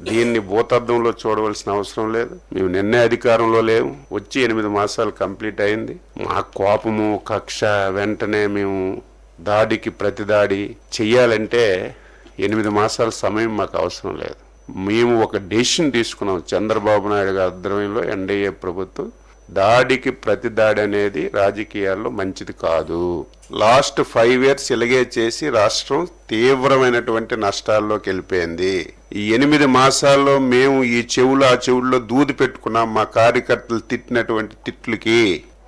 దీన్ని భూతద్దంలో చూడవలసిన అవసరం లేదు. మేము నిన్నే అధికారంలో లేవు, వచ్చి 8 మాసాలు కంప్లీట్ అయింది. మా కోపము కక్ష వెంటనే మేము దాడికి ప్రతిదాడి చెయ్యాలంటే 8 మాసాల సమయం మాకు అవసరం లేదు. మేము ఒక డెసిషన్ తీసుకున్నాం. చంద్రబాబు నాయుడు గారి ఆధ్వర్యంలో ఎన్డీఏ ప్రభుత్వం దాడికి ప్రతి దాడి అనేది రాజకీయాల్లో మంచిది కాదు. లాస్ట్ 5 years ఇలాగే చేసి రాష్ట్రం తీవ్రమైనటువంటి నష్టాల్లోకి వెళ్ళిపోయింది. ఈ 8 మాసాల్లో మేము ఈ చెవులు ఆ చెవుల్లో దూది పెట్టుకున్నాం. మా కార్యకర్తలు తిట్టినటువంటి తిట్లకి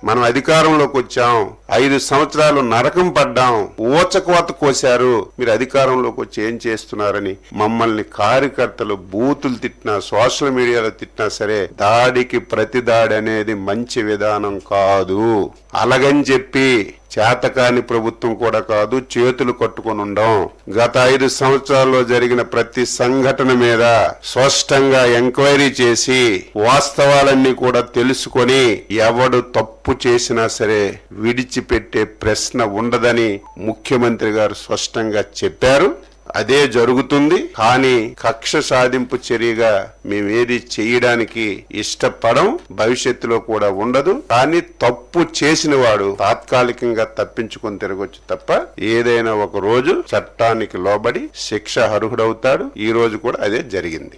మనం అధికారంలోకి వచ్చాం. 5 సంవత్సరాలు నరకం పడ్డాం, ఊచకోత కోశారు. మీరు అధికారంలోకి వచ్చి ఏం చేస్తున్నారని మమ్మల్ని కార్యకర్తలు బూతులు తిట్టినా, సోషల్ మీడియాలో తిట్టినా సరే దాడికి ప్రతి దాడి అనేది మంచి విధానం కాదు. అలాగని చెప్పి చేతకాని ప్రభుత్వం కూడా కాదు, చేతులు కట్టుకొని ఉండం. గత 5 సంవత్సరాల్లో జరిగిన ప్రతి సంఘటన మీద స్పష్టంగా ఎంక్వైరీ చేసి వాస్తవాలన్నీ కూడా తెలుసుకొని ఎవడు తప్పు చేసినా సరే విడిచిపెట్టే ప్రశ్న ఉండదని ముఖ్యమంత్రి గారు స్పష్టంగా చెప్పారు. అదే జరుగుతుంది. కానీ కక్ష సాధింపు చర్యగా మేమేది చేయడానికి ఇష్టపడం, భవిష్యత్తులో కూడా ఉండదు. కానీ తప్పు చేసిన వాడు తాత్కాలికంగా తప్పించుకొని తిరగొచ్చు తప్ప ఏదైనా ఒక రోజు చట్టానికి లోబడి శిక్ష అర్హుడవుతాడు. ఈ రోజు కూడా అదే జరిగింది.